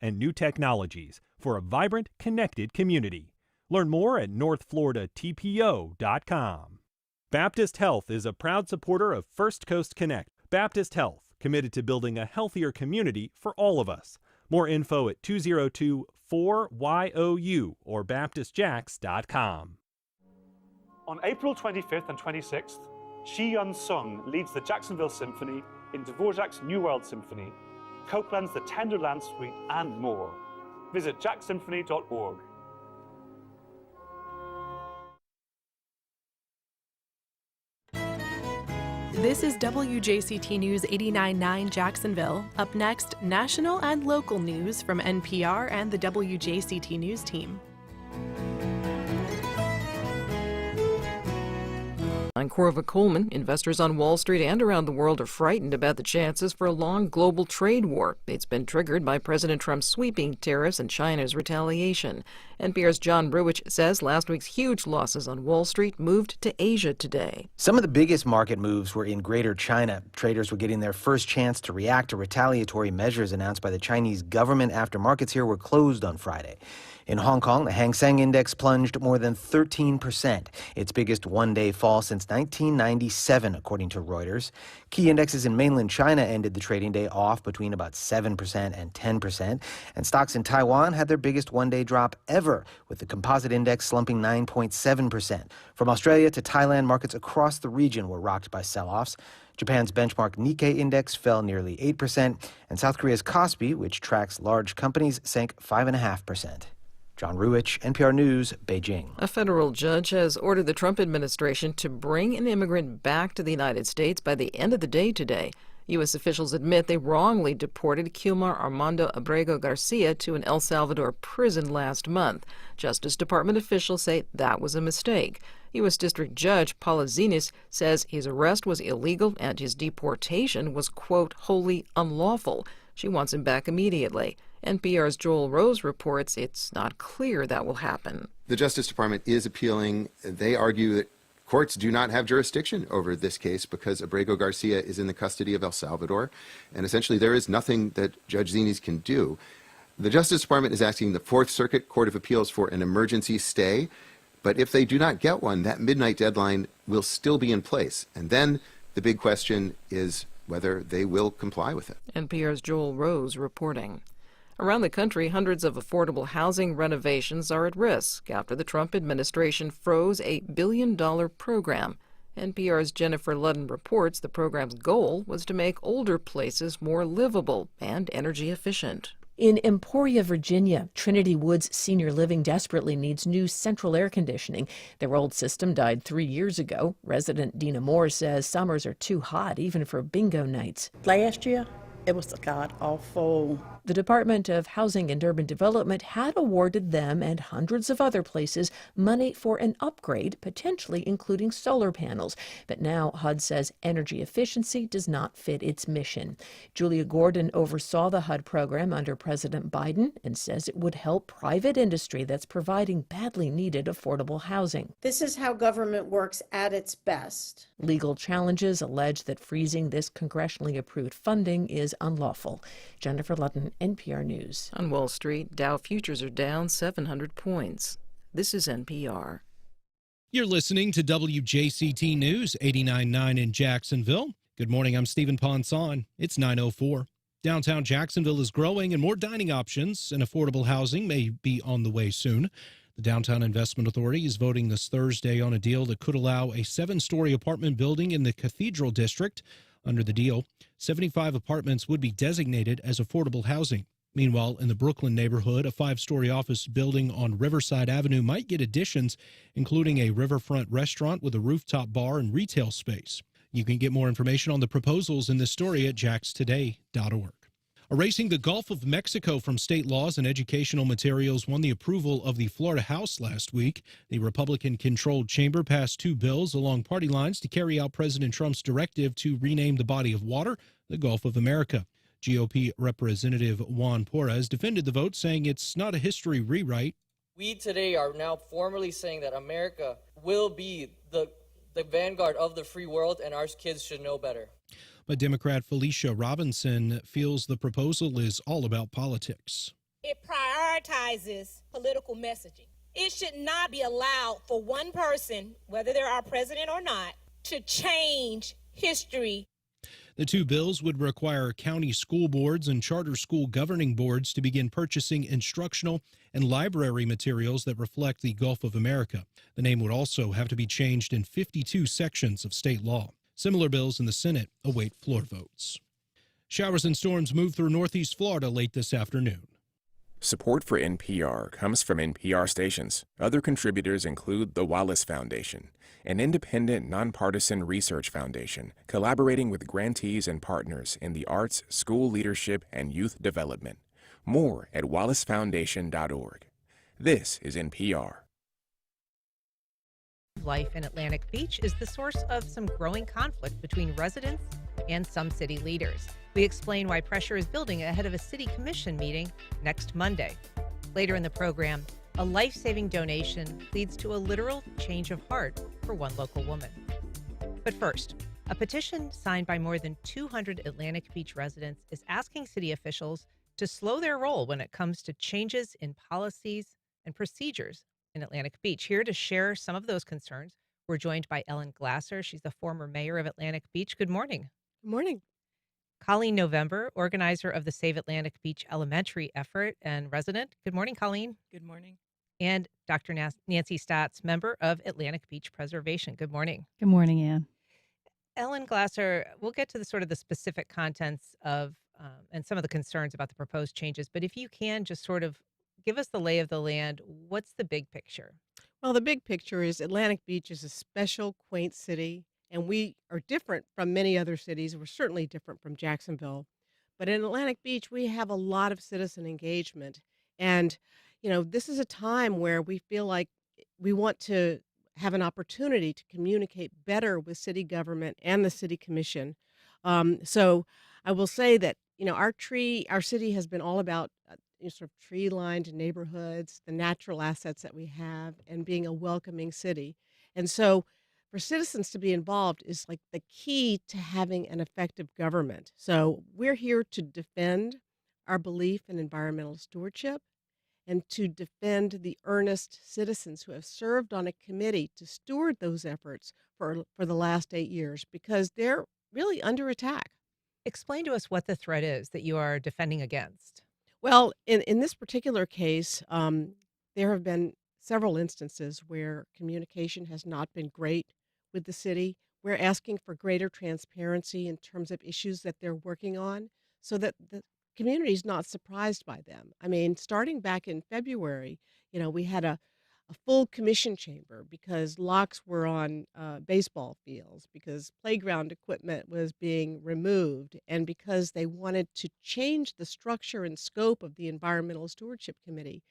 and new technologies for a vibrant, connected community. Learn more at northfloridatpo.com. Baptist Health is a proud supporter of First Coast Connect. Baptist Health, committed to building a healthier community for all of us. More info at 202-4YOU or baptistjacks.com. On April 25th and 26th, Shi Yun Sung leads the Jacksonville Symphony in Dvorak's New World Symphony, Copeland's The Tender Land Suite, and more. Visit jacksymphony.org. This is WJCT News 89.9 Jacksonville. Up next, national and local news from NPR and the WJCT News team. I'm Corva Coleman. Investors on Wall Street and around the world are frightened about the chances for a long global trade war. It's been triggered by President Trump's sweeping tariffs and China's retaliation. NPR's John Ruwitch says last week's huge losses on Wall Street moved to Asia today. Some of the biggest market moves were in Greater China. Traders were getting their first chance to react to retaliatory measures announced by the Chinese government after markets here were closed on Friday. In Hong Kong, the Hang Seng Index plunged more than 13%, its biggest one-day fall since 1997, according to Reuters. Key indexes in mainland China ended the trading day off between about 7% and 10%, and stocks in Taiwan had their biggest one-day drop ever, with the composite index slumping 9.7%. From Australia to Thailand, markets across the region were rocked by sell-offs. Japan's benchmark Nikkei index fell nearly 8%, and South Korea's Kospi, which tracks large companies, sank 5.5%. John Ruwitch, NPR News, Beijing. A federal judge has ordered the Trump administration to bring an immigrant back to the United States by the end of the day today. U.S. officials admit they wrongly deported Kilmar Armando Abrego Garcia to an El Salvador prison last month. Justice Department officials say that was a mistake. U.S. District Judge Paula Zinis says his arrest was illegal and his deportation was, quote, wholly unlawful. She wants him back immediately. NPR's Joel Rose reports it's not clear that will happen. The Justice Department is appealing. They argue that courts do not have jurisdiction over this case because Abrego Garcia is in the custody of El Salvador, and essentially there is nothing that Judge Zinis can do. The Justice Department is asking the Fourth Circuit Court of Appeals for an emergency stay, but if they do not get one, that midnight deadline will still be in place. And then the big question is whether they will comply with it. NPR's Joel Rose reporting. Around the country, hundreds of affordable housing renovations are at risk after the Trump administration froze a billion-dollar program. NPR's Jennifer Ludden reports the program's goal was to make older places more livable and energy efficient. In Emporia, Virginia, Trinity Woods Senior Living desperately needs new central air conditioning. Their old system died 3 years ago. Resident Dina Moore says summers are too hot, even for bingo nights. Last year, it was god-awful. The Department of Housing and Urban Development had awarded them and hundreds of other places money for an upgrade, potentially including solar panels. But now HUD says energy efficiency does not fit its mission. Julia Gordon oversaw the HUD program under President Biden and says it would help private industry that's providing badly needed affordable housing. This is how government works at its best. Legal challenges allege that freezing this congressionally approved funding is unlawful. Jennifer Ludden, NPR News. On Wall Street, Dow futures are down 700 points. This is NPR. You're listening to WJCT News 89.9 in Jacksonville. Good morning, I'm Stephen Ponson. It's 9:04. Downtown Jacksonville is growing and more dining options and affordable housing may be on the way soon. The Downtown Investment Authority is voting this Thursday on a deal that could allow a 7-story apartment building in the Cathedral District. Under the deal, 75 apartments would be designated as affordable housing. Meanwhile, in the Brooklyn neighborhood, a 5-story office building on Riverside Avenue might get additions, including a riverfront restaurant with a rooftop bar and retail space. You can get more information on the proposals in this story at jaxtoday.org. Erasing the Gulf of Mexico from state laws and educational materials won the approval of the Florida House last week. The Republican-controlled chamber passed 2 bills along party lines to carry out President Trump's directive to rename the body of water the Gulf of America. GOP Representative Juan Porras defended the vote, saying it's not a history rewrite. We today are now formally saying that America will be the vanguard of the free world, and our kids should know better. But Democrat Felicia Robinson feels the proposal is all about politics. it prioritizes political messaging. It should not be allowed for one person, whether they're our president or not, to change history. The two bills would require county school boards and charter school governing boards to begin purchasing instructional and library materials that reflect the Gulf of America. The name would also have to be changed in 52 sections of state law. Similar bills in the Senate await floor votes. Showers and storms move through northeast Florida late this afternoon. Support for NPR comes from NPR stations. Other contributors include the Wallace Foundation, an independent, nonpartisan research foundation collaborating with grantees and partners in the arts, school leadership, and youth development. More at wallacefoundation.org. This is NPR. Life in Atlantic Beach is the source of some growing conflict between residents and some city leaders. We explain why pressure is building ahead of a city commission meeting next Monday. Later in the program, a life-saving donation leads to a literal change of heart for one local woman. But first, a petition signed by more than 200 Atlantic Beach residents is asking city officials to slow their roll when it comes to changes in policies and procedures in Atlantic Beach. Here to share some of those concerns, we're joined by Ellen Glasser. She's the former mayor of Atlantic Beach. Good morning. Good morning. Colleen November, organizer of the Save Atlantic Beach Elementary effort and resident. Good morning, Colleen. Good morning. And Dr. Nancy Staats, member of Atlantic Beach Preservation. Good morning. Good morning, Ann. Ellen Glasser, we'll get to the sort of the specific contents of and some of the concerns about the proposed changes. But if you can just sort of give us the lay of the land, what's the big picture? Well, the big picture is Atlantic Beach is a special, quaint city, and we are different from many other cities. We're certainly different from Jacksonville. But in Atlantic Beach, we have a lot of citizen engagement. And, you know, this is a time where we feel like we want to have an opportunity to communicate better with city government and the city commission. So I will say that, you know, our city has been all about sort of tree-lined neighborhoods, the natural assets that we have, and being a welcoming city. And so for citizens to be involved is like the key to having an effective government. So we're here to defend our belief in environmental stewardship and to defend the earnest citizens who have served on a committee to steward those efforts for the last 8 years, because they're really under attack. Explain to us what the threat is that you are defending against. Well, in this particular case, there have been several instances where communication has not been great with the city. We're asking for greater transparency in terms of issues that they're working on so that the community is not surprised by them. I mean, starting back in February, you know, we had a full commission chamber because locks were on baseball fields, because playground equipment was being removed, and because they wanted to change the structure and scope of the Environmental Stewardship Committee.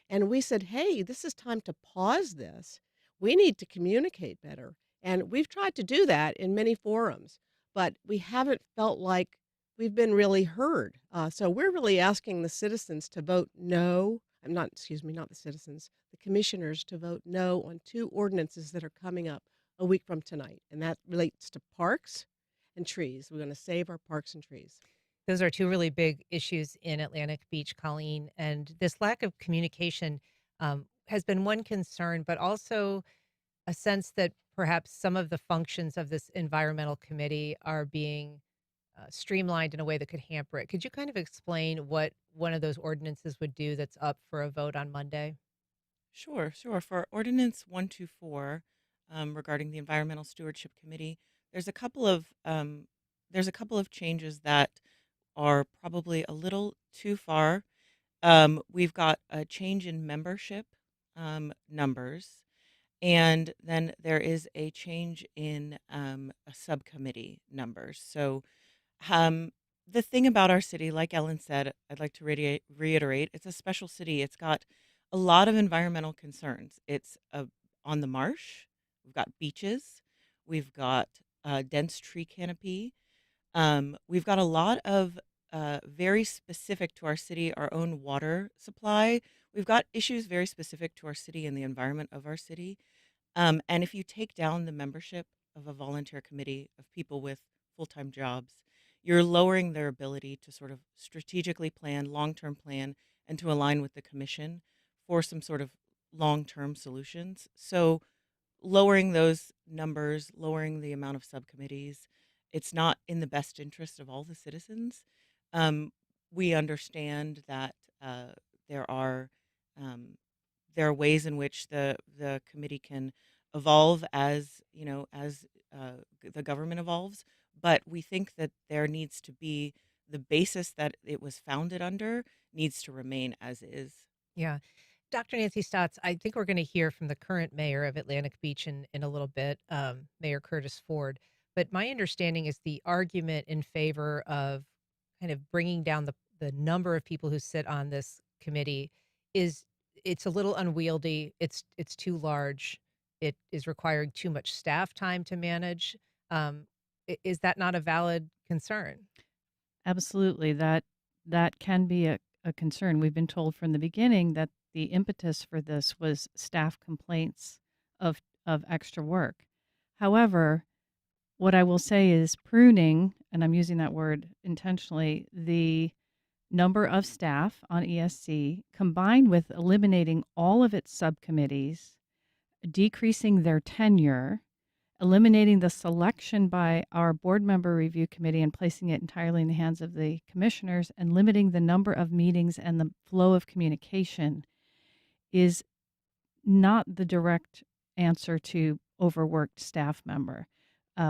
And we said, hey, this is time to pause this. We need to communicate better. And we've tried to do that in many forums, but we haven't felt like we've been really heard. So we're really asking the citizens to vote no. Not the citizens, the commissioners to vote no on 2 ordinances that are coming up a week from tonight. And that relates to parks and trees. We're going to save our parks and trees. Those are 2 really big issues in Atlantic Beach, Colleen. And this lack of communication has been one concern, but also a sense that perhaps some of the functions of this environmental committee are being streamlined in a way that could hamper it. Could you kind of explain what one of those ordinances would do that's up for a vote on Monday? Sure. For Ordinance 124, regarding the Environmental Stewardship Committee, there's a couple of changes that are probably a little too far. We've got a change in membership numbers, and then there is a change in a subcommittee numbers. So the thing about our city, like Ellen said, I'd like to reiterate, it's a special city. It's got a lot of environmental concerns. It's on the marsh. We've got beaches. We've got dense tree canopy. We've got a lot of very specific to our city, our own water supply. We've got issues very specific to our city and the environment of our city. And if you take down the membership of a volunteer committee of people with full-time jobs, you're lowering their ability to sort of strategically plan, long-term plan, and to align with the commission for some sort of long-term solutions. So lowering those numbers, lowering the amount of subcommittees, it's not in the best interest of all the citizens. Um, we understand that there are um, there are ways in which the committee can evolve as the government evolves, but we think that there needs to be the basis that it was founded under needs to remain as is. Yeah. Dr. Nancy Staats, I think we're going to hear from the current mayor of Atlantic Beach in a little bit, Mayor Curtis Ford. But my understanding is the argument in favor of kind of bringing down the number of people who sit on this committee is it's a little unwieldy. It's too large. It is requiring too much staff time to manage. Is that not a valid concern? Absolutely. That can be a concern. We've been told from the beginning that the impetus for this was staff complaints of extra work. However, what I will say is pruning, and I'm using that word intentionally, the number of staff on ESC combined with eliminating all of its subcommittees, decreasing their tenure, eliminating the selection by our board member review committee and placing it entirely in the hands of the commissioners, and limiting the number of meetings and the flow of communication is not the direct answer to overworked staff member.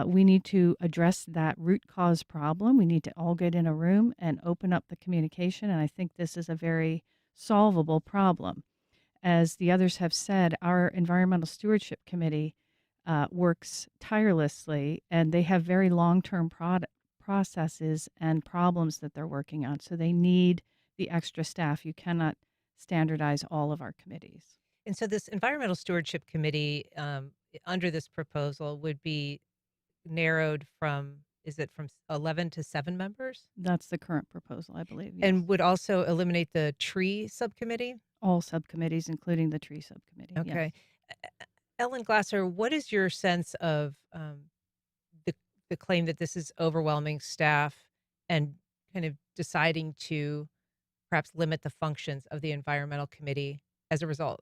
We need to address that root cause problem. We need to all get in a room and open up the communication, and I think this is a very solvable problem. As the others have said, our Environmental Stewardship Committee works tirelessly, and they have very long-term processes and problems that they're working on. So they need the extra staff. You cannot standardize all of our committees. And so this Environmental Stewardship Committee under this proposal would be narrowed from, is it from 11 to 7 members? That's the current proposal, I believe. Yes. And would also eliminate the tree subcommittee? All subcommittees, including the tree subcommittee. Okay. Yes. Ellen Glasser, what is your sense of the claim that this is overwhelming staff and kind of deciding to perhaps limit the functions of the environmental committee as a result?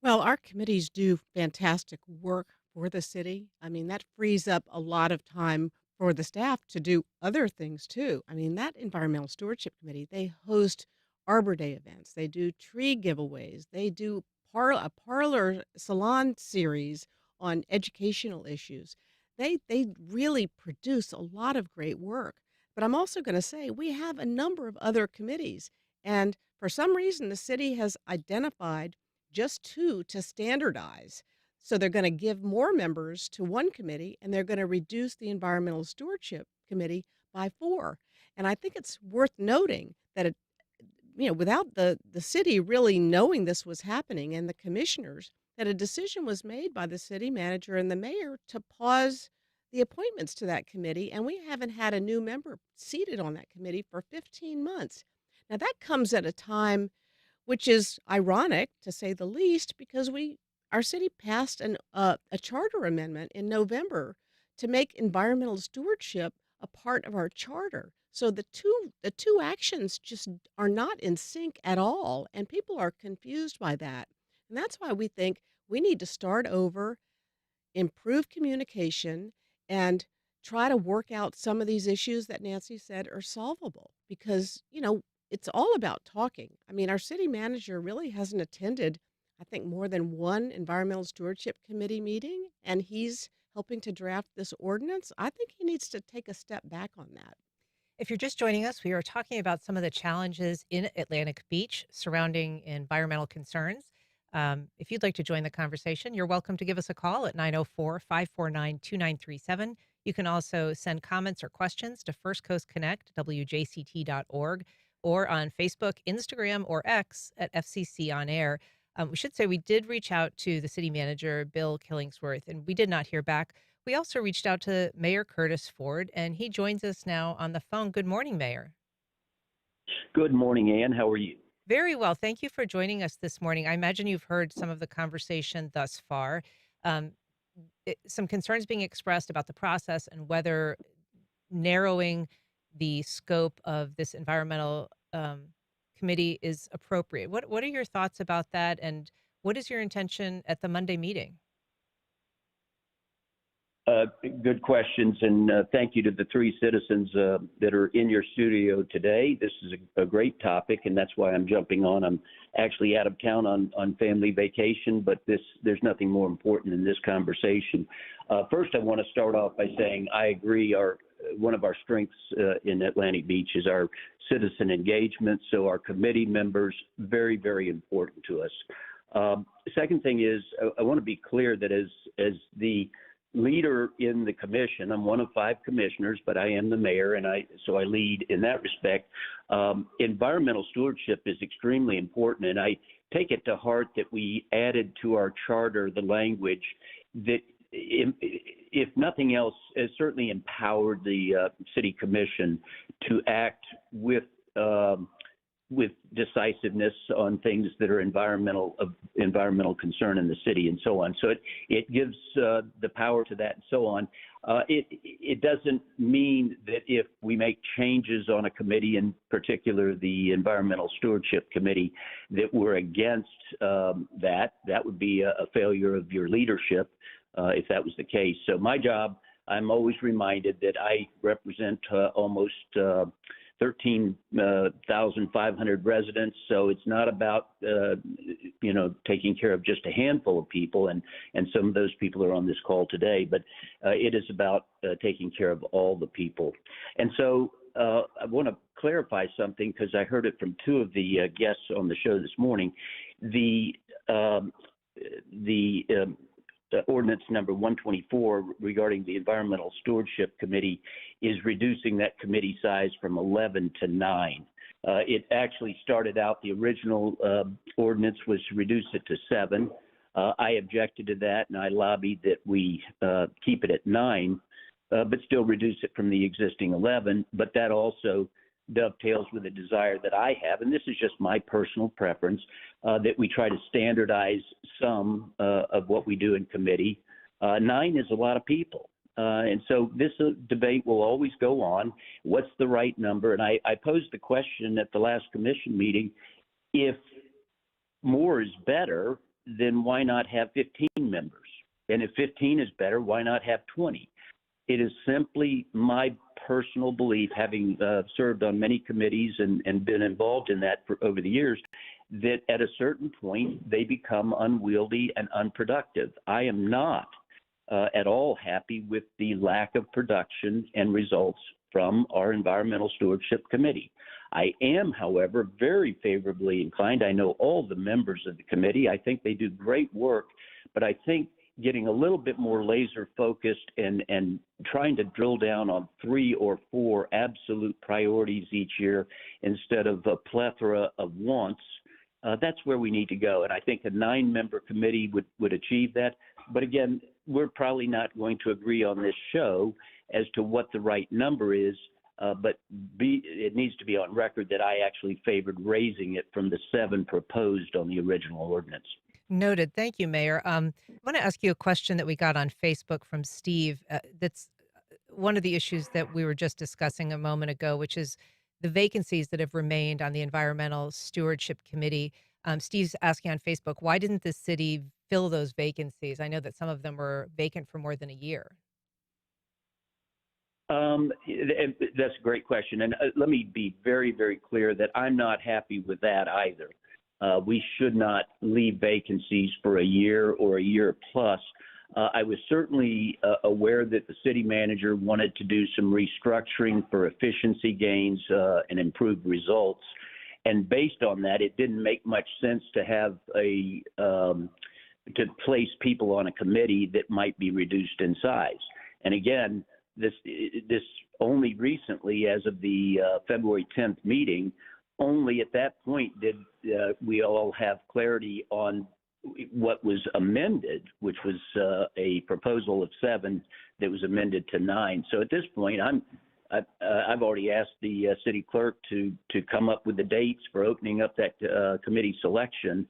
Well, our committees do fantastic work for the city. I mean, that frees up a lot of time for the staff to do other things too. I mean, that Environmental Stewardship Committee, they host Arbor Day events, they do tree giveaways, they do a parlor salon series on educational issues. They really produce a lot of great work. But I'm also going to say we have a number of other committees, and for some reason the city has identified just 2 to standardize. So they're going to give more members to one committee, and they're going to reduce the Environmental Stewardship Committee by 4. And I think it's worth noting that without the city really knowing this was happening and the commissioners, that a decision was made by the city manager and the mayor to pause the appointments to that committee, and we haven't had a new member seated on that committee for 15 months. Now, that comes at a time which is ironic, to say the least, because our city passed a charter amendment in November to make environmental stewardship a part of our charter. So the two actions just are not in sync at all, and people are confused by that. And that's why we think we need to start over, improve communication, and try to work out some of these issues that Nancy said are solvable, because, it's all about talking. I mean, our city manager really hasn't attended, I think, more than one Environmental Stewardship Committee meeting, and he's helping to draft this ordinance. I think he needs to take a step back on that. If you're just joining us, we are talking about some of the challenges in Atlantic Beach surrounding environmental concerns. If you'd like to join the conversation, you're welcome to give us a call at 904-549-2937. You can also send comments or questions to First Coast Connect, WJCT.org, or on Facebook, Instagram, or X at FCC On Air. We should say we did reach out to the city manager, Bill Killingsworth, and we did not hear back. We also reached out to Mayor Curtis Ford, and he joins us now on the phone. Good morning, Mayor. Good morning, Ann. How are you? Very well. Thank you for joining us this morning. I imagine you've heard some of the conversation thus far. Some concerns being expressed about the process and whether narrowing the scope of this environmental committee is appropriate. What are your thoughts about that, and what is your intention at the Monday meeting? Good questions, and thank you to the three citizens that are in your studio today. This is a great topic, and that's why I'm jumping on. I'm actually out of town on family vacation, but there's nothing more important than this conversation. First, I want to start off by saying I agree. One of our strengths in Atlantic Beach is our citizen engagement, so our committee members, very, very important to us. Second thing is, I want to be clear that as the leader in the commission, I'm one of 5 commissioners, but I am the mayor, and so I lead in that respect. Environmental stewardship is extremely important, and I take it to heart that we added to our charter the language that, if nothing else, has certainly empowered the city commission to act with decisiveness on things that are environmental concern in the city and so on. So it gives the power to that and so on. It doesn't mean that if we make changes on a committee, in particular the Environmental Stewardship Committee, that we're against that. That would be a failure of your leadership if that was the case. So my job, I'm always reminded that I represent almost 13,500 residents, so it's not about taking care of just a handful of people, and some of those people are on this call today, but it is about taking care of all the people. And so I want to clarify something, because I heard it from 2 of the guests on the show this morning. The ordinance number 124 regarding the Environmental Stewardship Committee is reducing that committee size from 11 to 9. It actually started out, the original ordinance was to reduce it to 7. I objected to that, and I lobbied that we keep it at 9, but still reduce it from the existing 11. But that also dovetails with a desire that I have, and this is just my personal preference, that we try to standardize some of what we do in committee. 9 is a lot of people. And so this debate will always go on. What's the right number? And I posed the question at the last commission meeting, if more is better, then why not have 15 members? And if 15 is better, why not have 20? It is simply my personal belief, having served on many committees and been involved in that over the years, that at a certain point they become unwieldy and unproductive. I am not at all happy with the lack of production and results from our Environmental Stewardship Committee. I am, however, very favorably inclined. I know all the members of the committee. I think they do great work, but I think getting a little bit more laser focused and trying to drill down on 3 or 4 absolute priorities each year instead of a plethora of wants, that's where we need to go. And I think a 9-member committee would achieve that. But again, we're probably not going to agree on this show as to what the right number is, but it needs to be on record that I actually favored raising it from the 7 proposed on the original ordinance. Noted. Thank you, Mayor. I want to ask you a question that we got on Facebook from Steve. That's one of the issues that we were just discussing a moment ago, which is the vacancies that have remained on the Environmental Stewardship Committee. Steve's asking on Facebook, why didn't the city fill those vacancies? I know that some of them were vacant for more than a year. That's a great question. And let me be very, very clear that I'm not happy with that either. We should not leave vacancies for a year or a year plus. I was certainly aware that the city manager wanted to do some restructuring for efficiency gains and improved results. And based on that, it didn't make much sense to have to place people on a committee that might be reduced in size. And again, this only recently, as of the February 10th meeting, only at that point did we all have clarity on what was amended, which was a proposal of 7 that was amended to 9. So at this point, I've already asked the city clerk to come up with the dates for opening up that committee selection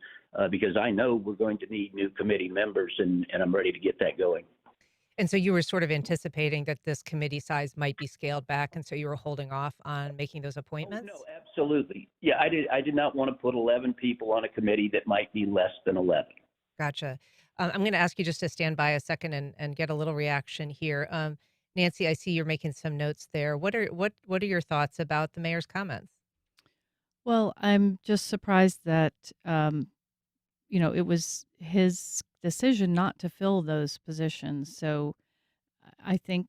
because I know we're going to need new committee members, and I'm ready to get that going. And so you were sort of anticipating that this committee size might be scaled back, and so you were holding off on making those appointments? No, absolutely. Yeah, I did not want to put 11 people on a committee that might be less than 11. Gotcha. I'm going to ask you just to stand by a second and get a little reaction here. Nancy, I see you're making some notes there. What are your thoughts about the mayor's comments? Well, I'm just surprised that it was his decision not to fill those positions. So I think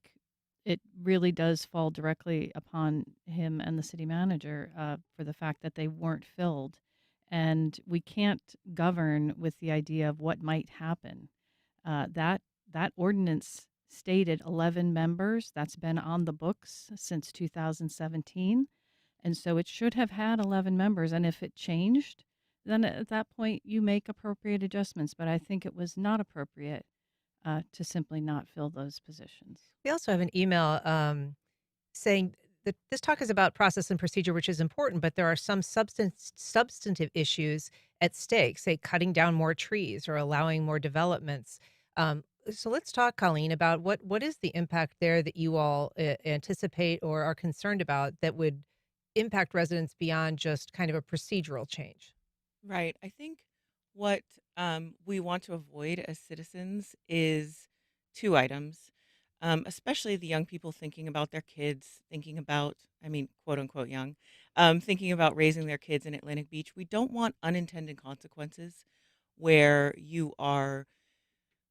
it really does fall directly upon him and the city manager for the fact that they weren't filled. And we can't govern with the idea of what might happen. That ordinance stated 11 members. That's been on the books since 2017. And so it should have had 11 members. And if it changed, then at that point you make appropriate adjustments. But I think it was not appropriate to simply not fill those positions. We also have an email saying that this talk is about process and procedure, which is important, but there are some substantive issues at stake, say cutting down more trees or allowing more developments. So let's talk, Colleen, about what is the impact there that you all anticipate or are concerned about that would impact residents beyond just kind of a procedural change? Right. I think what we want to avoid as citizens is two items, especially the young people thinking about their kids, thinking about, quote unquote young, thinking about raising their kids in Atlantic Beach. We don't want unintended consequences where you are,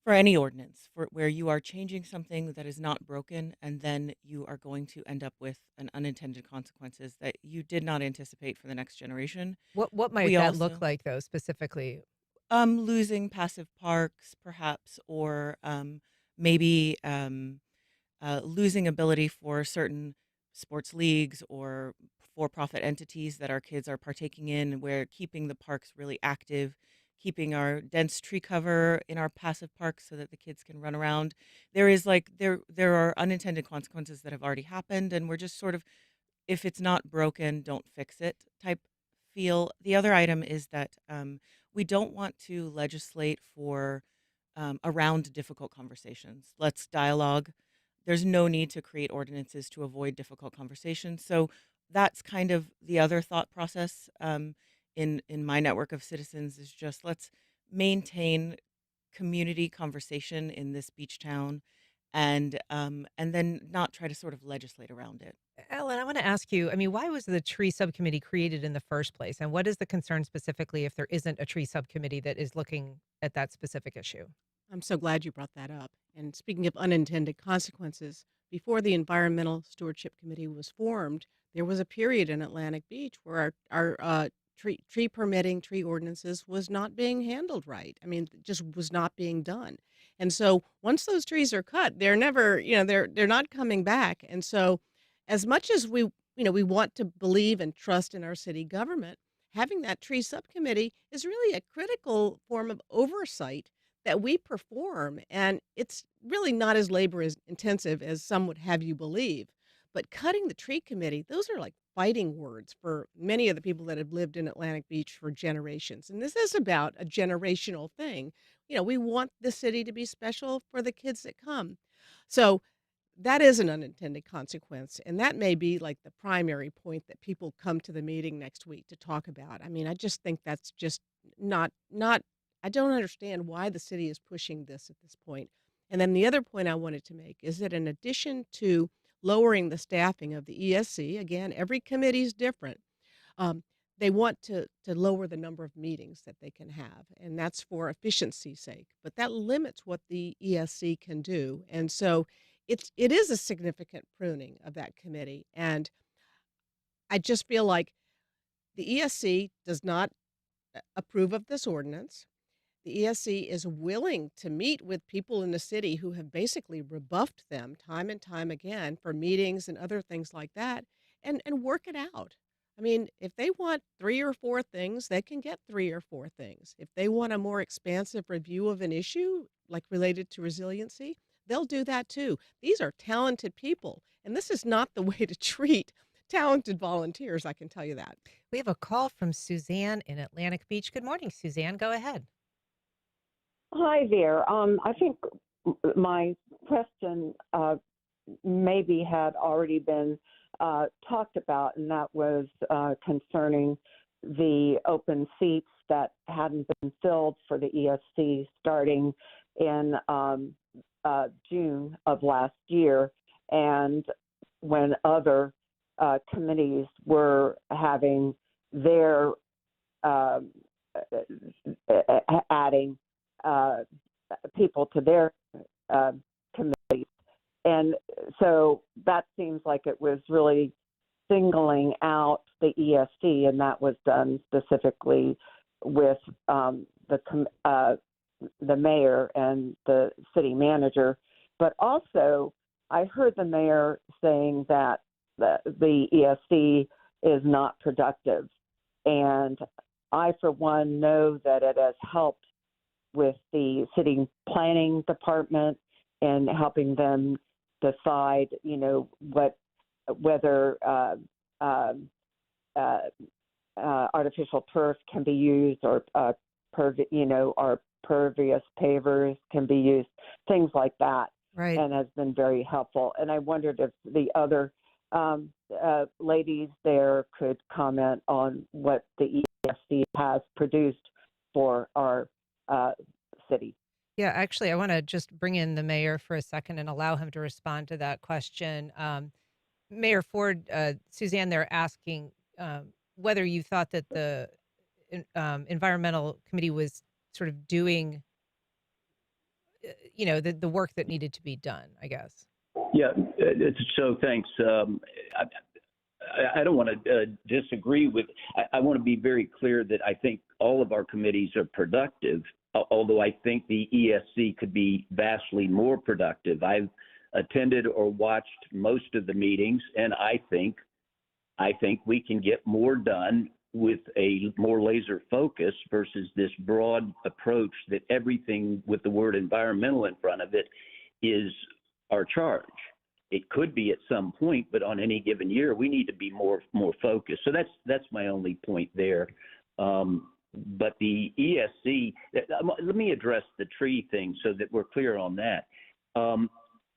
for any ordinance, where you are changing something that is not broken, and then you are going to end up with an unintended consequences that you did not anticipate for the next generation. What might that look like, though, specifically? Losing passive parks, perhaps, or maybe losing ability for certain sports leagues or for-profit entities that our kids are partaking in, where keeping the parks really active, keeping our dense tree cover in our passive parks so that the kids can run around. There are unintended consequences that have already happened, and we're just sort of, if it's not broken, don't fix it type feel. The other item is that we don't want to legislate for around difficult conversations. Let's dialogue. There's no need to create ordinances to avoid difficult conversations. So that's kind of the other thought process in my network of citizens, is just let's maintain community conversation in this beach town, and then not try to sort of legislate around it. Ellen, I want to ask you, why was the tree subcommittee created in the first place? And what is the concern specifically if there isn't a tree subcommittee that is looking at that specific issue? I'm so glad you brought that up. And speaking of unintended consequences, before the Environmental Stewardship Committee was formed, there was a period in Atlantic Beach where our tree permitting, tree ordinances was not being handled right. It just was not being done. And so once those trees are cut, they're never, they're not coming back. And so as much as we want to believe and trust in our city government, having that tree subcommittee is really a critical form of oversight that we perform. And it's really not as labor intensive as some would have you believe. But cutting the tree committee, those are like fighting words for many of the people that have lived in Atlantic Beach for generations. And this is about a generational thing. We want the city to be special for the kids that come. So that is an unintended consequence. And that may be like the primary point that people come to the meeting next week to talk about. I just think that's just not, I don't understand why the city is pushing this at this point. And then the other point I wanted to make is that in addition to lowering the staffing of the ESC, again, every committee is different. They want to lower the number of meetings that they can have, and that's for efficiency's sake. But that limits what the ESC can do, and so it is a significant pruning of that committee. And I just feel like the ESC does not approve of this ordinance. The ESC is willing to meet with people in the city who have basically rebuffed them time and time again for meetings and other things like that, and work it out. If they want 3 or 4 things, they can get 3 or 4 things. If they want a more expansive review of an issue, like related to resiliency, they'll do that too. These are talented people, and this is not the way to treat talented volunteers, I can tell you that. We have a call from Suzanne in Atlantic Beach. Good morning, Suzanne. Go ahead. Hi there. I think my question maybe had already been talked about, and that was concerning the open seats that hadn't been filled for the ESC starting in June of last year, and when other committees were having their adding people to their committees. And so that seems like it was really singling out the ESC, and that was done specifically with the mayor and the city manager. But also, I heard the mayor saying that the ESC is not productive. And I, for one, know that it has helped with the city planning department and helping them decide, whether artificial turf can be used or or pervious pavers can be used, things like that. Right. And has been very helpful. And I wondered if the other ladies there could comment on what the ESC has produced for our city. Yeah, actually, I want to just bring in the mayor for a second and allow him to respond to that question. Mayor Ford, Suzanne, they're asking whether you thought that the environmental committee was sort of doing, the work that needed to be done, I guess. Yeah, so thanks. I don't want to disagree with, I want to be very clear that I think all of our committees are productive, although I think the ESC could be vastly more productive. I've attended or watched most of the meetings, and I think we can get more done with a more laser focus versus this broad approach that everything with the word environmental in front of it is our charge. It could be at some point, but on any given year, we need to be more focused. So that's my only point there. But the ESC, let me address the tree thing so that we're clear on that.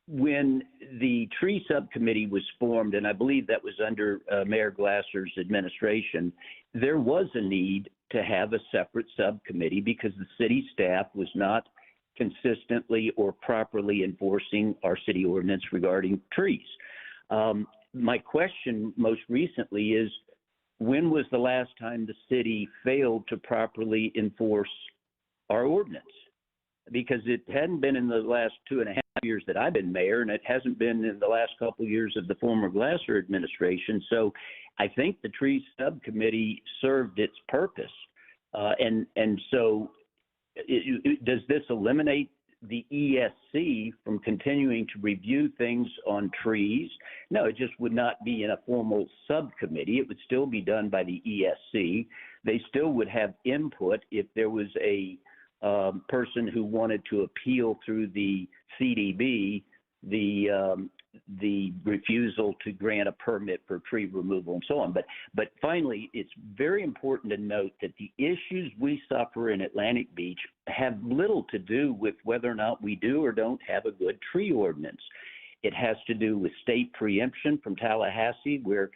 When the tree subcommittee was formed, and I believe that was under Mayor Glasser's administration, there was a need to have a separate subcommittee because the city staff was not consistently or properly enforcing our city ordinance regarding trees. My question most recently is, when was the last time the city failed to properly enforce our ordinance? Because it hadn't been in the last 2.5 years that I've been mayor, and it hasn't been in the last couple of years of the former Glasser administration. So I think the tree subcommittee served its purpose. And so does this eliminate the ESC from continuing to review things on trees? No, it just would not be in a formal subcommittee. It would still be done by the ESC. They still would have input if there was a person who wanted to appeal through the CDB the refusal to grant a permit for tree removal and so on. But finally, it's very important to note that the issues we suffer in Atlantic Beach have little to do with whether or not we do or don't have a good tree ordinance. It has to do with state preemption from Tallahassee, where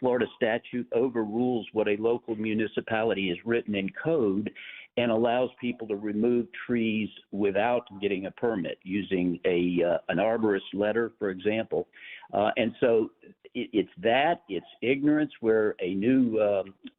Florida statute overrules what a local municipality has written in code and allows people to remove trees without getting a permit using an arborist letter, for example. And so it's ignorance where a new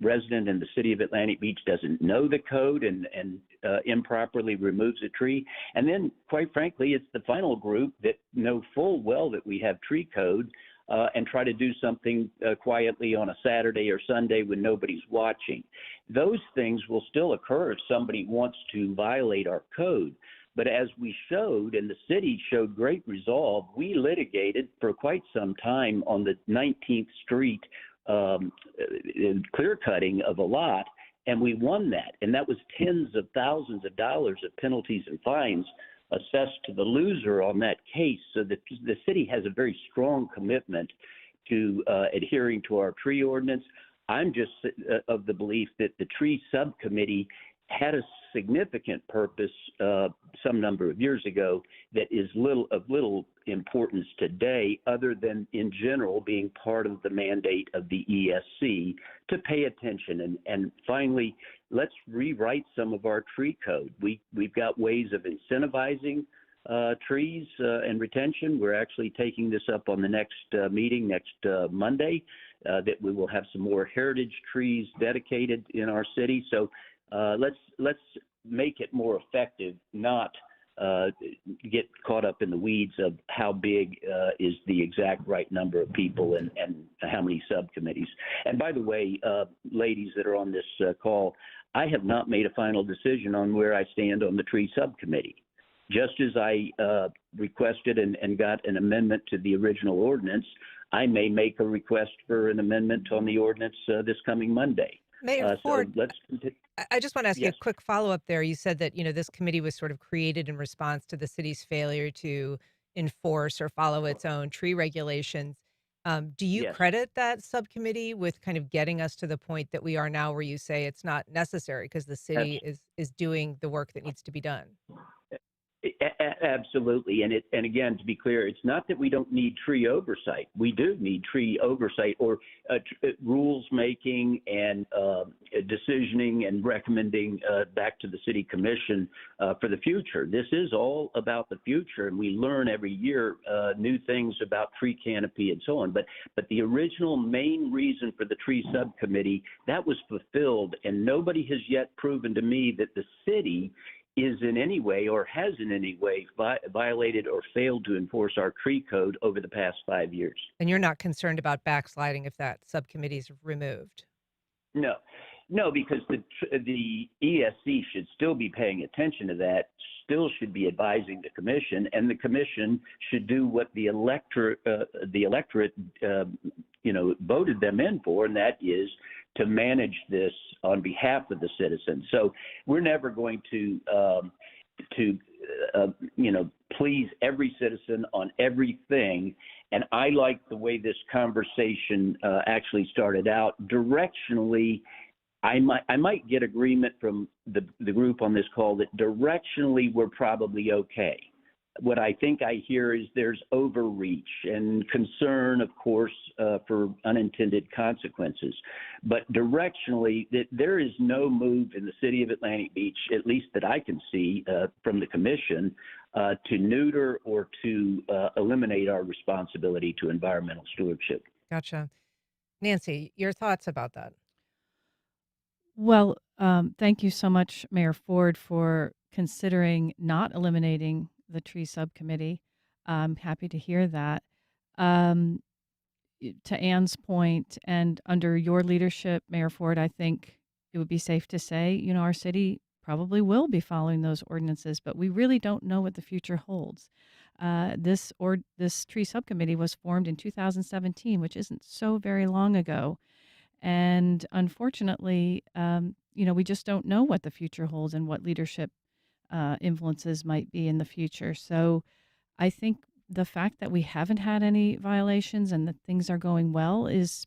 resident in the city of Atlantic Beach doesn't know the code and improperly removes a tree. And then, quite frankly, it's the final group that know full well that we have tree code and try to do something quietly on a Saturday or Sunday when nobody's watching. Those things will still occur if somebody wants to violate our code. But as we showed, and the city showed great resolve, we litigated for quite some time on the 19th Street clear cutting of a lot, and we won that. And that was tens of thousands of dollars of penalties and fines assessed to the loser on that case. So that the city has a very strong commitment to adhering to our tree ordinance. I'm just of the belief that the tree subcommittee had a significant purpose some number of years ago that is of little importance today, other than in general being part of the mandate of the ESC to pay attention. And finally, let's rewrite some of our tree code. We've got ways of incentivizing trees and retention. We're actually taking this up on the next meeting next Monday, that we will have some more heritage trees dedicated in our city. So let's make it more effective, not get caught up in the weeds of how big is the exact right number of people and how many subcommittees. And by the way, ladies that are on this call, I have not made a final decision on where I stand on the tree subcommittee. Just as I requested and got an amendment to the original ordinance, I may make a request for an amendment on the ordinance this coming Monday. Mayor Ford, so I just want to ask you yes. a quick follow-up there. You said that, this committee was sort of created in response to the city's failure to enforce or follow its own tree regulations. Do you Yes. credit that subcommittee with kind of getting us to the point that we are now, where you say it's not necessary because the city is doing the work that needs to be done? Absolutely. And again, to be clear, it's not that we don't need tree oversight. We do need tree oversight, or rules making and decisioning and recommending back to the city commission for the future. This is all about the future, and we learn every year new things about tree canopy and so on. But the original main reason for the tree subcommittee, that was fulfilled, and nobody has yet proven to me that the city is in any way or has in any way violated or failed to enforce our tree code over the past 5 years. And you're not concerned about backsliding if that subcommittee is removed? No, because the ESC should still be paying attention to that, still should be advising the commission, and the commission should do what the electorate voted them in for, and that is to manage this on behalf of the citizens. So we're never going to please every citizen on everything. And I like the way this conversation actually started out. Directionally, I might get agreement from the group on this call that directionally we're probably okay. What I think I hear is there's overreach and concern, of course, for unintended consequences. But directionally, there is no move in the city of Atlantic Beach, at least that I can see from the commission, to neuter or to eliminate our responsibility to environmental stewardship. Gotcha. Nancy, your thoughts about that? Well, thank you so much, Mayor Ford, for considering not eliminating the tree subcommittee. I'm happy to hear that. To Ann's point, and under your leadership, Mayor Ford, I think it would be safe to say, our city probably will be following those ordinances, but we really don't know what the future holds. This tree subcommittee was formed in 2017, which isn't so very long ago. And unfortunately, we just don't know what the future holds and what leadership influences might be in the future. So I think the fact that we haven't had any violations and that things are going well is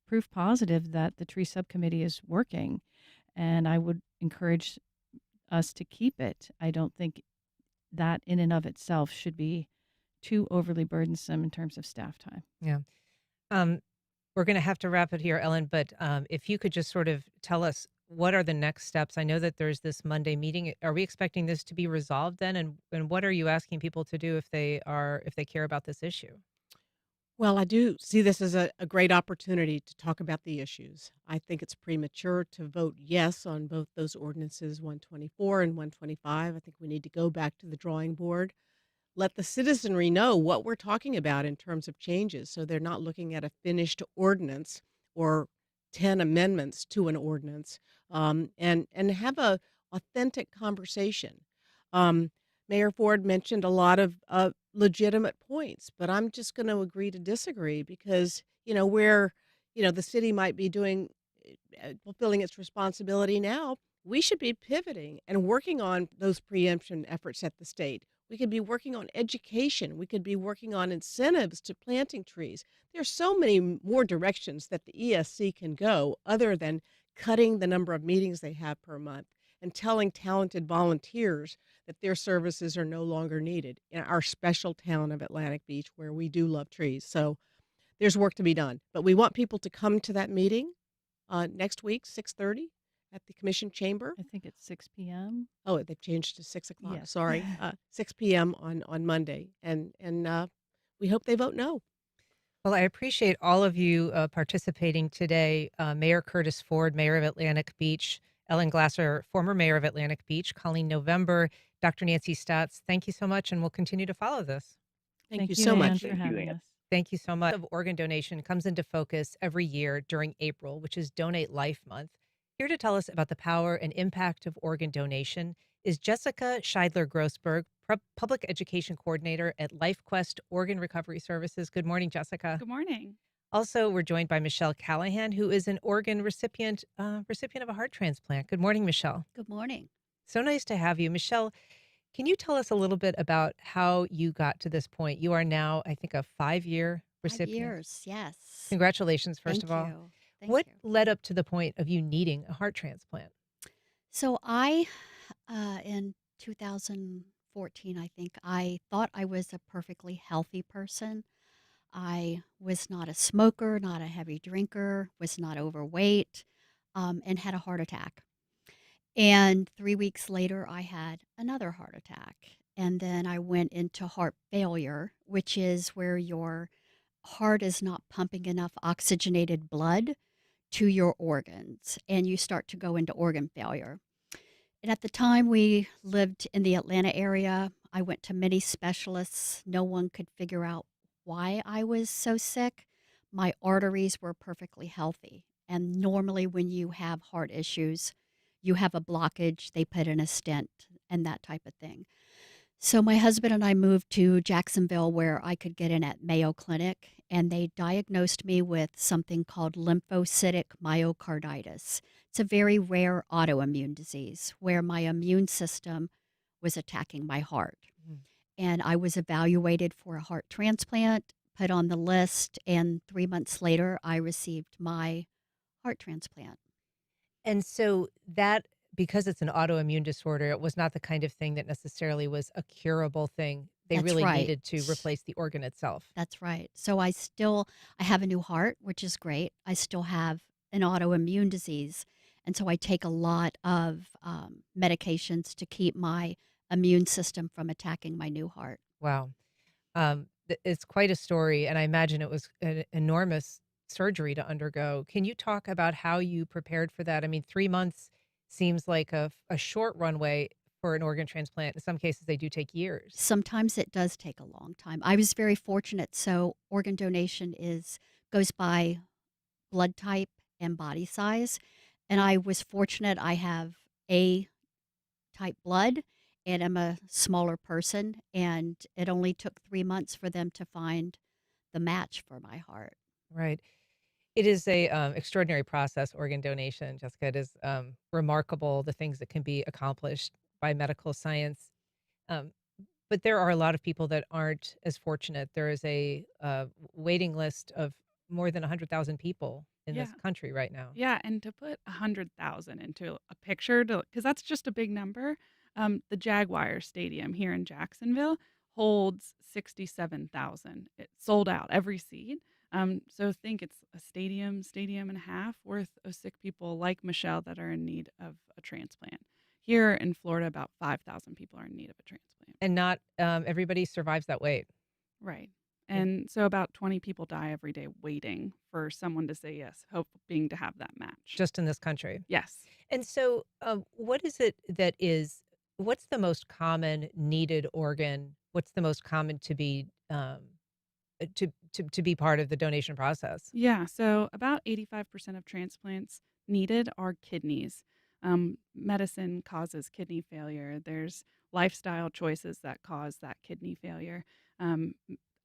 proof positive that the tree subcommittee is working. And I would encourage us to keep it. I don't think that in and of itself should be too overly burdensome in terms of staff time. Yeah. We're going to have to wrap it here, Ellen, but if you could just sort of tell us, what are the next steps? I know that there's this Monday meeting. Are we expecting this to be resolved then? And what are you asking people to do if they care about this issue? Well, I do see this as a great opportunity to talk about the issues. I think it's premature to vote yes on both those ordinances, 124 and 125. I think we need to go back to the drawing board, let the citizenry know what we're talking about in terms of changes, so they're not looking at a finished ordinance or 10 amendments to an ordinance, and have a authentic conversation. Mayor Ford mentioned a lot of legitimate points, but I'm just going to agree to disagree because, where, the city might be fulfilling its responsibility now, we should be pivoting and working on those preemption efforts at the state. We could be working on education. We could be working on incentives to planting trees. There's so many more directions that the ESC can go other than cutting the number of meetings they have per month, and telling talented volunteers that their services are no longer needed in our special town of Atlantic Beach, where we do love trees. So there's work to be done. But we want people to come to that meeting next week, 6:30 at the Commission Chamber. I think it's 6 p.m. Oh, they've changed to 6 o'clock. Yes. Sorry, 6 p.m. on Monday, and we hope they vote no. Well, I appreciate all of you participating today. Mayor Curtis Ford, Mayor of Atlantic Beach, Ellen Glasser, former Mayor of Atlantic Beach, Colleen November, Dr. Nancy Staats. Thank you so much, and we'll continue to follow this. Thank you so much. Ann, for having us. Thank you so much. Of organ donation comes into focus every year during April, which is Donate Life Month. Here to tell us about the power and impact of organ donation is Jessica Scheidler Grossberg, Public Education Coordinator at LifeQuest Organ Recovery Services. Good morning, Jessica. Good morning. Also, we're joined by Michele Callahan, who is an organ recipient of a heart transplant. Good morning, Michele. Good morning. So nice to have you. Michele, can you tell us a little bit about how you got to this point? You are now, I think, a 5-year recipient. 5 years, yes. Congratulations, first of all. Thank you. What led up to the point of you needing a heart transplant? So in 2014, I think, I thought I was a perfectly healthy person. I was not a smoker, not a heavy drinker, was not overweight, and had a heart attack. And 3 weeks later, I had another heart attack. And then I went into heart failure, which is where your heart is not pumping enough oxygenated blood to your organs, and you start to go into organ failure. And at the time we lived in the Atlanta area, I went to many specialists. No one could figure out why I was so sick. My arteries were perfectly healthy. And normally when you have heart issues, you have a blockage, they put in a stent and that type of thing. So my husband and I moved to Jacksonville, where I could get in at Mayo Clinic, and they diagnosed me with something called lymphocytic myocarditis. It's a very rare autoimmune disease where my immune system was attacking my heart. And I was evaluated for a heart transplant, put on the list, and 3 months later, I received my heart transplant. And so that, because it's an autoimmune disorder, it was not the kind of thing that necessarily was a curable thing. They That's really right. needed to replace the organ itself. That's right. So I have a new heart, which is great. I still have an autoimmune disease. And so I take a lot of medications to keep my immune system from attacking my new heart. Wow. It's quite a story, and I imagine it was an enormous surgery to undergo. Can you talk about how you prepared for that? I mean, 3 months seems like a short runway for an organ transplant. In some cases, they do take years. Sometimes it does take a long time. I was very fortunate. So organ donation goes by blood type and body size. And I was fortunate. I have A type blood and I'm a smaller person. And it only took 3 months for them to find the match for my heart. Right. It is a extraordinary process, organ donation, Jessica. It is remarkable, the things that can be accomplished by medical science. But there are a lot of people that aren't as fortunate. There is a waiting list of more than 100,000 people in this country right now. Yeah, and to put 100,000 into a picture, because that's just a big number, the Jaguar Stadium here in Jacksonville holds 67,000. It's sold out every seat. So think it's a stadium and a half worth of sick people like Michele that are in need of a transplant. Here in Florida, about 5,000 people are in need of a transplant. And not everybody survives that wait. Right. And so about 20 people die every day waiting for someone to say yes, hoping to have that match. Just in this country. Yes. And so what is it that what's the most common needed organ? What's the most common to be to be part of the donation process? Yeah, so about 85% of transplants needed are kidneys. Medicine causes kidney failure. There's lifestyle choices that cause that kidney failure.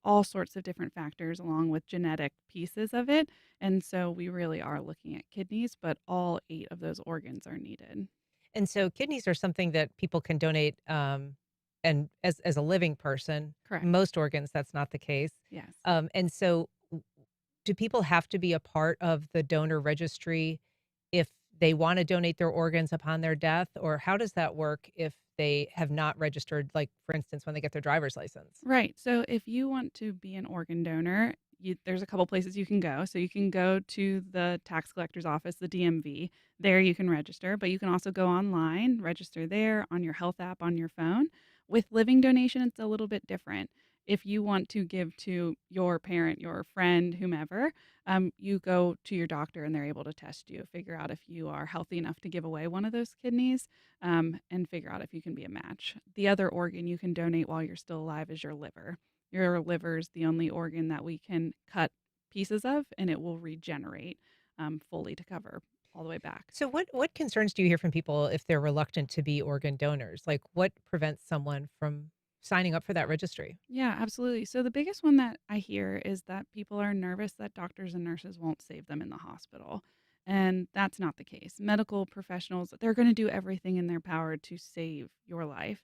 All sorts of different factors along with genetic pieces of it. And so we really are looking at kidneys, but all 8 of those organs are needed. And so kidneys are something that people can donate and as a living person. Correct. Most organs, that's not the case. Yes. And so do people have to be a part of the donor registry if they want to donate their organs upon their death, or how does that work if they have not registered, like, for instance, when they get their driver's license? Right. So if you want to be an organ donor, there's a couple places you can go. So you can go to the tax collector's office, the DMV. There you can register, but you can also go online, register there on your health app on your phone. With living donation, it's a little bit different. If you want to give to your parent, your friend, whomever, you go to your doctor and they're able to test you, figure out if you are healthy enough to give away one of those kidneys, and figure out if you can be a match. The other organ you can donate while you're still alive is your liver. Your liver is the only organ that we can cut pieces of, and it will regenerate fully to cover all the way back. So what concerns do you hear from people if they're reluctant to be organ donors? Like, what prevents someone from signing up for that registry? Yeah, absolutely. So the biggest one that I hear is that people are nervous that doctors and nurses won't save them in the hospital. And that's not the case. Medical professionals, they're going to do everything in their power to save your life.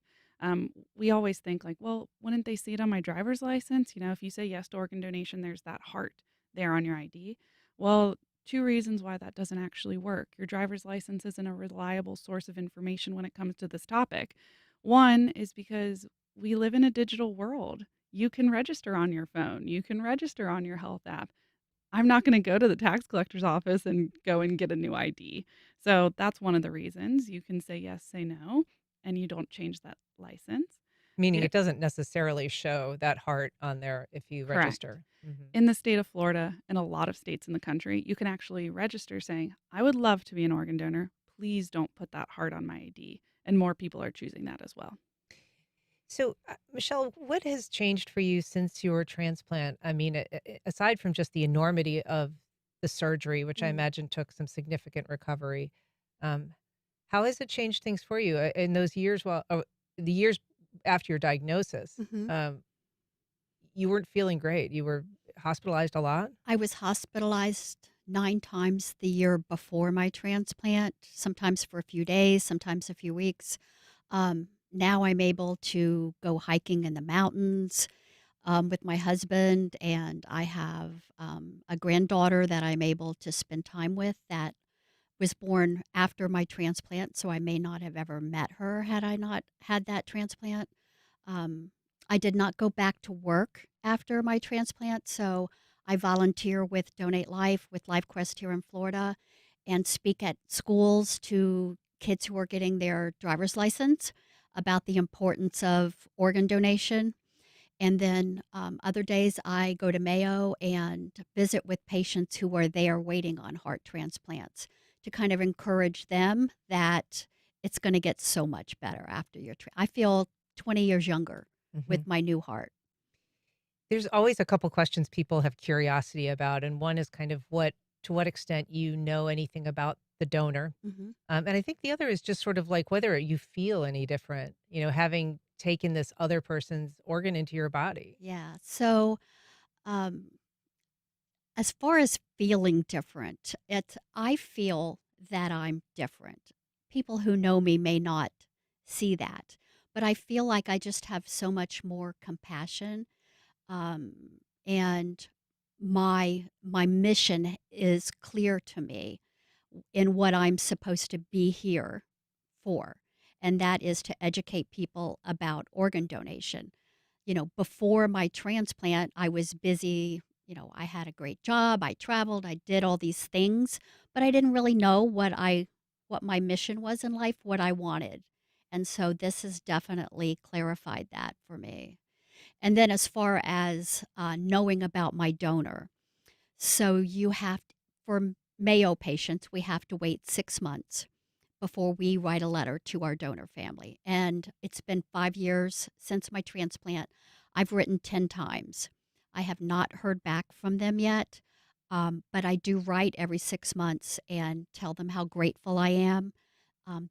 We always think like, well, wouldn't they see it on my driver's license? If you say yes to organ donation, there's that heart there on your ID. Well, two reasons why that doesn't actually work. Your driver's license isn't a reliable source of information when it comes to this topic. One is because we live in a digital world. You can register on your phone. You can register on your health app. I'm not going to go to the tax collector's office and go and get a new ID. So that's one of the reasons. You can say yes, say no, and you don't change that license. Meaning it doesn't necessarily show that heart on there if you Correct. register. Mhm. In the state of Florida and a lot of states in the country, you can actually register saying, I would love to be an organ donor. Please don't put that heart on my ID. And more people are choosing that as well. So, Michele, what has changed for you since your transplant? I mean, aside from just the enormity of the surgery, which I imagine took some significant recovery, um, how has it changed things for you in those years? The years after your diagnosis, you weren't feeling great. You were hospitalized a lot. I was hospitalized 9 times the year before my transplant, sometimes for a few days, sometimes a few weeks. Now I'm able to go hiking in the mountains with my husband, and I have a granddaughter that I'm able to spend time with that was born after my transplant, so I may not have ever met her had I not had that transplant. I did not go back to work after my transplant, so I volunteer with Donate Life, with LifeQuest here in Florida, and speak at schools to kids who are getting their driver's license about the importance of organ donation. And then other days I go to Mayo and visit with patients who are there waiting on heart transplants to kind of encourage them that it's going to get so much better after your I feel 20 years younger with my new heart. There's always a couple questions people have curiosity about, and one is kind of to what extent you know anything about the donor. And I think the other is just sort of like whether you feel any different, having taken this other person's organ into your body. Yeah. So, as far as feeling different, I feel that I'm different. People who know me may not see that, but I feel like I just have so much more compassion, and my mission is clear to me in what I'm supposed to be here for, and that is to educate people about organ donation. Before my transplant, I was busy. I had a great job. I traveled. I did all these things, but I didn't really know what my mission was in life, what I wanted. And so this has definitely clarified that for me. And then as far as knowing about my donor, so for Mayo patients, we have to wait 6 months before we write a letter to our donor family. And it's been 5 years since my transplant. I've written 10 times. I have not heard back from them yet, but I do write every 6 months and tell them how grateful I am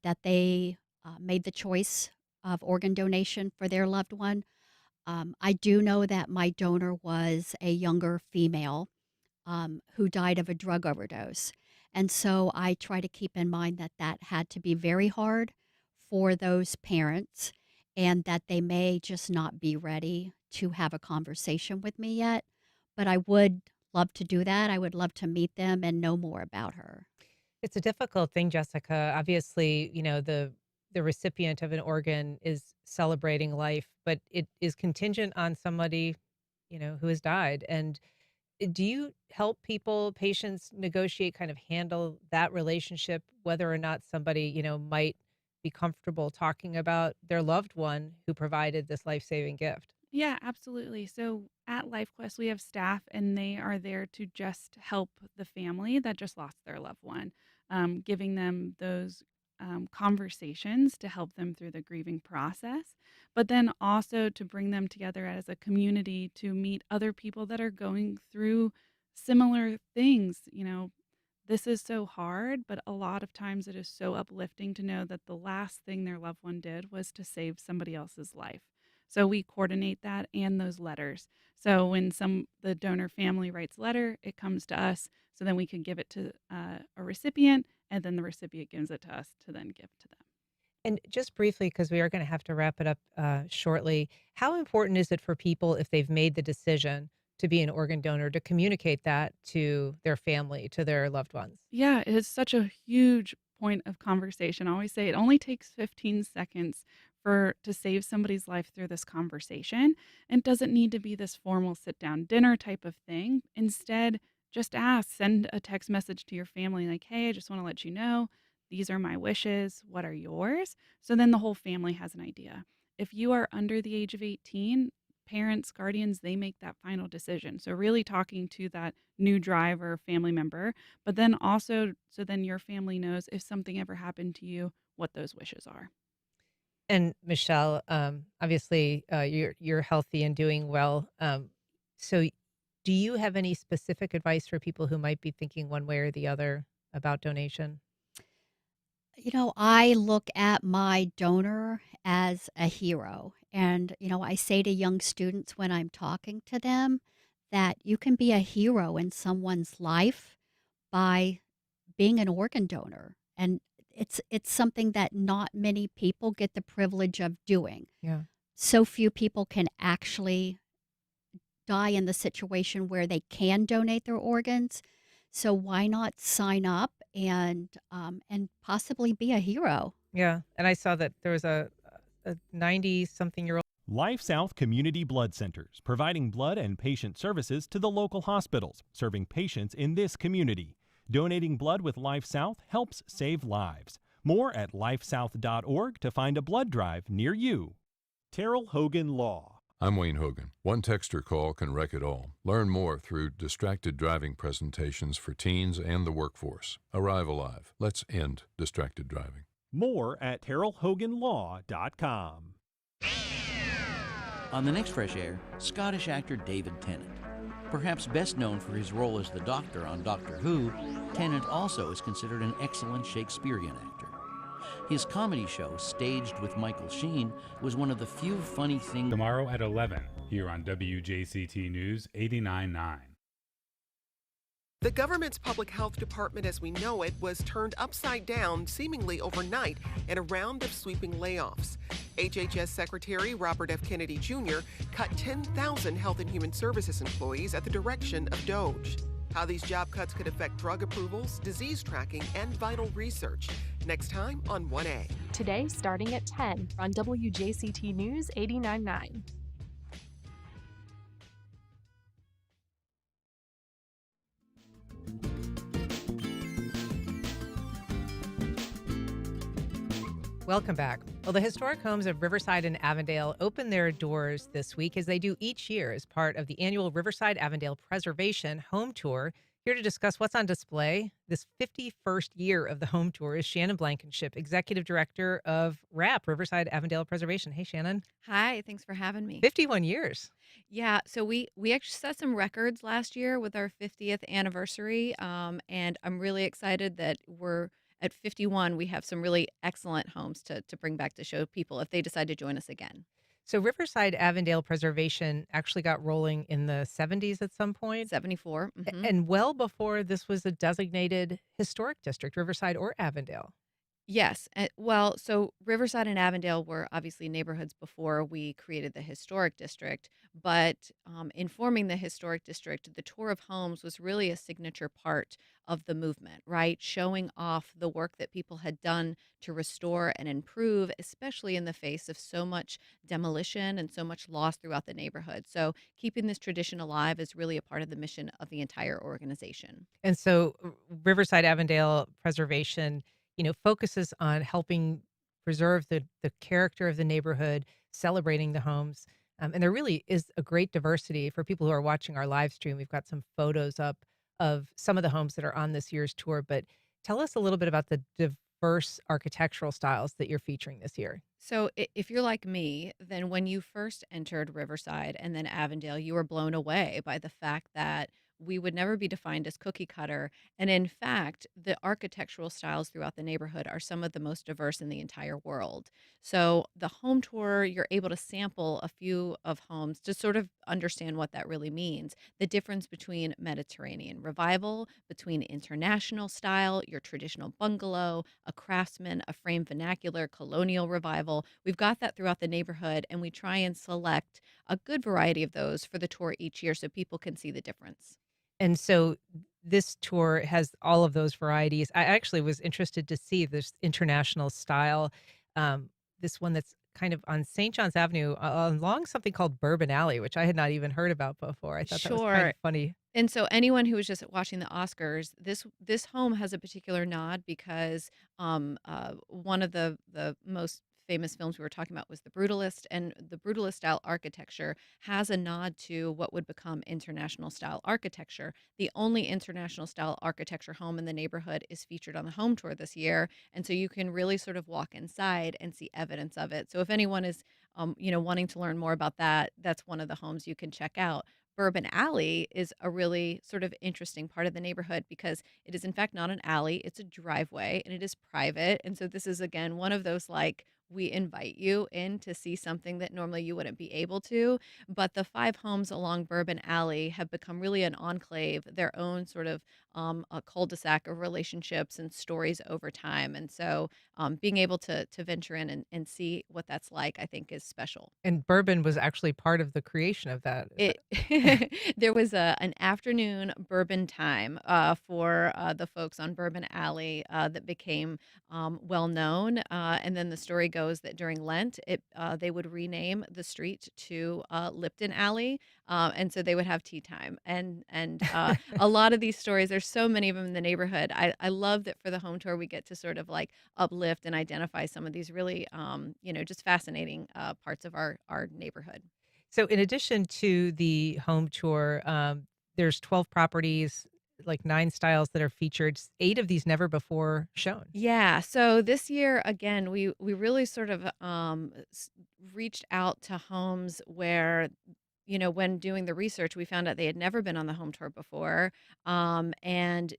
that they made the choice of organ donation for their loved one. I do know that my donor was a younger female who died of a drug overdose. And so I try to keep in mind that that had to be very hard for those parents and that they may just not be ready to have a conversation with me yet. But I would love to do that. I would love to meet them and know more about her. It's a difficult thing, Jessica. Obviously, the recipient of an organ is celebrating life, but it is contingent on somebody, who has died. And do you help patients negotiate, kind of handle that relationship, whether or not somebody, might be comfortable talking about their loved one who provided this life-saving gift? Yeah, absolutely. So at LifeQuest, we have staff, and they are there to just help the family that just lost their loved one, giving them those conversations to help them through the grieving process, but then also to bring them together as a community to meet other people that are going through similar things. This is so hard, but a lot of times it is so uplifting to know that the last thing their loved one did was to save somebody else's life. So we coordinate that and those letters. So when the donor family writes a letter, it comes to us. So then we can give it to a recipient, and then the recipient gives it to us to then give to them. And just briefly, because we are going to have to wrap it up shortly, how important is it for people, if they've made the decision to be an organ donor, to communicate that to their family, to their loved ones? Yeah, it is such a huge point of conversation. I always say it only takes 15 seconds to save somebody's life through this conversation. And it doesn't need to be this formal sit down dinner type of thing. Instead, just send a text message to your family like, hey, I just want to let you know, these are my wishes. What are yours? So then the whole family has an idea. If you are under the age of 18, parents, guardians, they make that final decision. So really talking to that new driver, family member, but then also so then your family knows if something ever happened to you, what those wishes are. And Michele, obviously, you're healthy and doing well. So do you have any specific advice for people who might be thinking one way or the other about donation? I look at my donor as a hero. And, I say to young students when I'm talking to them that you can be a hero in someone's life by being an organ donor. And it's something that not many people get the privilege of doing. Yeah. So few people can actually die in the situation where they can donate their organs. So why not sign up and possibly be a hero? Yeah. And I saw that there was a 90-something-year-old. Life South Community Blood Centers, providing blood and patient services to the local hospitals, serving patients in this community. Donating blood with Life South helps save lives. More at lifesouth.org to find a blood drive near you. Terrell Hogan Law. I'm Wayne Hogan. One texter call can wreck it all. Learn more through distracted driving presentations for teens and the workforce. Arrive alive. Let's end distracted driving. More at terrellhoganlaw.com. On the next Fresh Air, Scottish actor David Tennant. Perhaps best known for his role as the Doctor on Doctor Who, Tennant also is considered an excellent Shakespearean actor. His comedy show, staged with Michael Sheen, was one of the few funny things. Tomorrow at 11, here on WJCT News 89.9. The government's public health department as we know it was turned upside down seemingly overnight in a round of sweeping layoffs. HHS Secretary Robert F. Kennedy Jr. cut 10,000 Health and Human Services employees at the direction of DOJ. How these job cuts could affect drug approvals, disease tracking, and vital research. Next time on 1A. Today, starting at 10 on WJCT News 89.9. Welcome back. Well, the historic homes of Riverside and Avondale open their doors this week, as they do each year as part of the annual Riverside Avondale Preservation Home Tour. Here to discuss what's on display this 51st year of the home tour is Shannon Blankenship, Executive Director of RAP, Riverside Avondale Preservation. Hey, Shannon. Hi, thanks for having me. 51 years. Yeah, so we actually set some records last year with our 50th anniversary, and I'm really excited that we're at 51. We have some really excellent homes to bring back to show people if they decide to join us again. So Riverside Avondale Preservation actually got rolling in the 70s at some point. 74. And well before this was a designated historic district, Riverside or Avondale. Yes. Well, so Riverside and Avondale were obviously neighborhoods before we created the historic district. But in forming the historic district, the tour of homes was really a signature part of the movement, right? Showing off the work that people had done to restore and improve, especially in the face of so much demolition and so much loss throughout the neighborhood. So keeping this tradition alive is really a part of the mission of the entire organization. And so Riverside Avondale preservation, focuses on helping preserve the character of the neighborhood, celebrating the homes. And there really is a great diversity for people who are watching our live stream. We've got some photos up of some of the homes that are on this year's tour, but tell us a little bit about the diverse architectural styles that you're featuring this year. So, if you're like me, then when you first entered Riverside and then Avondale, you were blown away by the fact that we would never be defined as cookie cutter. And in fact, the architectural styles throughout the neighborhood are some of the most diverse in the entire world. So, the home tour, you're able to sample a few of homes to sort of understand what that really means. The difference between Mediterranean revival, between international style, your traditional bungalow, a craftsman, a frame vernacular, colonial revival. We've got that throughout the neighborhood, and we try and select a good variety of those for the tour each year so people can see the difference. And so this tour has all of those varieties. I actually was interested to see this international style, this one that's kind of on St. John's Avenue along something called Bourbon Alley, which I had not even heard about before. I thought that was kind Sure. of funny. And so anyone who was just watching the Oscars, this home has a particular nod because one of the most famous films we were talking about was The Brutalist, and the Brutalist style architecture has a nod to what would become international style architecture. The only international style architecture home in the neighborhood is featured on the home tour this year, and so you can really sort of walk inside and see evidence of it. So if anyone is wanting to learn more about that, that's one of the homes you can check out. Bourbon Alley is a really sort of interesting part of the neighborhood because it is in fact not an alley, it's a driveway and it is private. And so this is again one of those like we invite you in to see something that normally you wouldn't be able to. But the five homes along Bourbon Alley have become really an enclave, their own sort of a cul-de-sac of relationships and stories over time. And so being able to venture in and see what that's like, I think is special. And bourbon was actually part of the creation of that. Is There was an afternoon bourbon time for the folks on Bourbon Alley that became well known. And then the story goes that during Lent, they would rename the street to Lipton Alley, and so they would have tea time. And a lot of these stories, there's so many of them in the neighborhood. I love that for the home tour we get to sort of like uplift and identify some of these really just fascinating parts of our neighborhood. So in addition to the home tour, there's 12 properties, like 9 styles that are featured. 8 of these never before shown. Yeah, so this year again, we really sort of reached out to homes where, when doing the research, we found out they had never been on the home tour before, and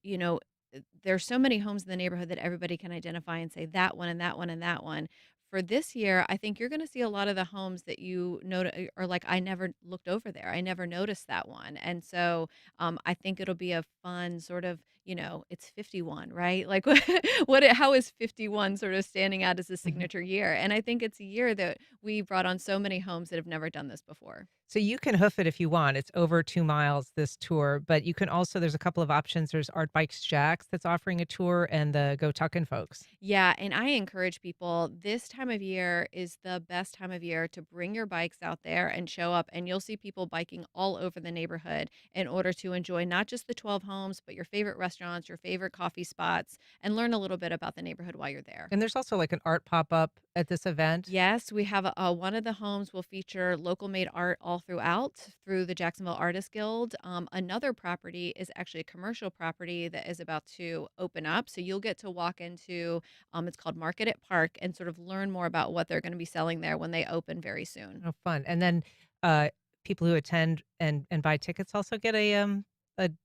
there's so many homes in the neighborhood that everybody can identify and say that one and that one and that one. For this year, I think you're going to see a lot of the homes that you know are like, I never looked over there. I never noticed that one. And so I think it'll be a fun sort of, it's 51, right? Like how is 51 sort of standing out as a Mhm. signature year? And I think it's a year that we brought on so many homes that have never done this before. So you can hoof it if you want. It's over 2 miles this tour, but you can also there's a couple of options. There's Art Bikes Jacks that's offering a tour and the Go Tuckin' folks. Yeah, and I encourage people, this time of year is the best time of year to bring your bikes out there and show up, and you'll see people biking all over the neighborhood in order to enjoy not just the 12 homes, but your favorite restaurants, your favorite coffee spots, and learn a little bit about the neighborhood while you're there. And there's also like an art pop-up at this event. Yes, we have one of the homes will feature local made art all throughout through the Jacksonville Artists Guild. Another property is actually a commercial property that is about to open up. So you'll get to walk into, it's called Market at Park, and sort of learn more about what they're going to be selling there when they open very soon. Oh, fun. And then people who attend and buy tickets also get a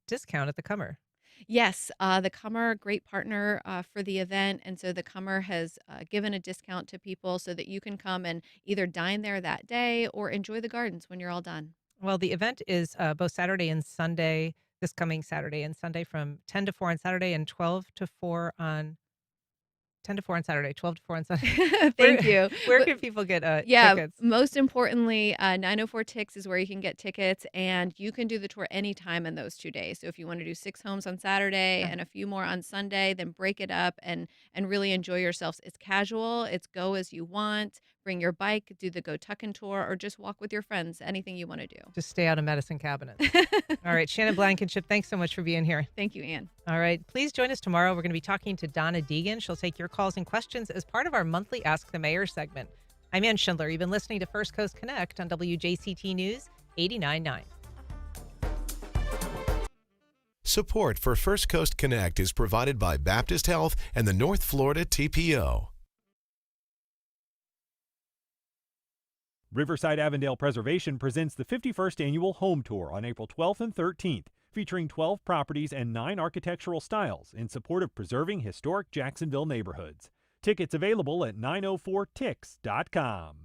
discount at the Comer. Yes, the Comer, great partner for the event. And so the Comer has given a discount to people so that you can come and either dine there that day or enjoy the gardens when you're all done. Well, the event is both Saturday and Sunday, this coming Saturday and Sunday from 10 to 4 on Saturday and 12 to 4 on 10 to 4 on Saturday, 12 to 4 on Sunday. Thank you. Where But- can people get Yeah, tickets? most importantly, 904 Ticks is where you can get tickets, and you can do the tour anytime in those 2 days. So if you want to do 6 homes on Saturday and a few more on Sunday, then break it up and really enjoy yourselves. It's casual. It's go as you want. Bring your bike, do the Go Tuckin' tour, or just walk with your friends. Anything you want to do. Just stay out of medicine cabinets. All right, Shannon Blankenship, thanks so much for being here. Thank you, Ann. All right, please join us tomorrow. We're going to be talking to Donna Deegan. She'll take your calls and questions as part of our monthly Ask the Mayor segment. I'm Ann Schindler. You've been listening to First Coast Connect on WJCT News 89.9. Support for First Coast Connect is provided by Baptist Health and the North Florida TPO. Riverside Avondale Preservation presents the 51st Annual Home Tour on April 12th and 13th, featuring 12 properties and 9 architectural styles in support of preserving historic Jacksonville neighborhoods. Tickets available at 904tix.com.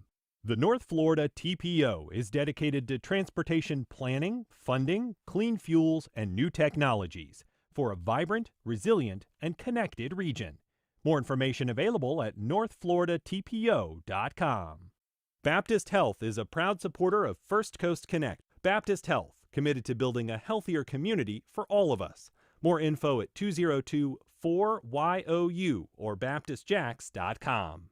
The North Florida TPO is dedicated to transportation planning, funding, clean fuels, and new technologies for a vibrant, resilient, and connected region. More information available at northfloridatpo.com. Baptist Health is a proud supporter of First Coast Connect. Baptist Health, committed to building a healthier community for all of us. More info at 202-4YOU or baptistjacks.com.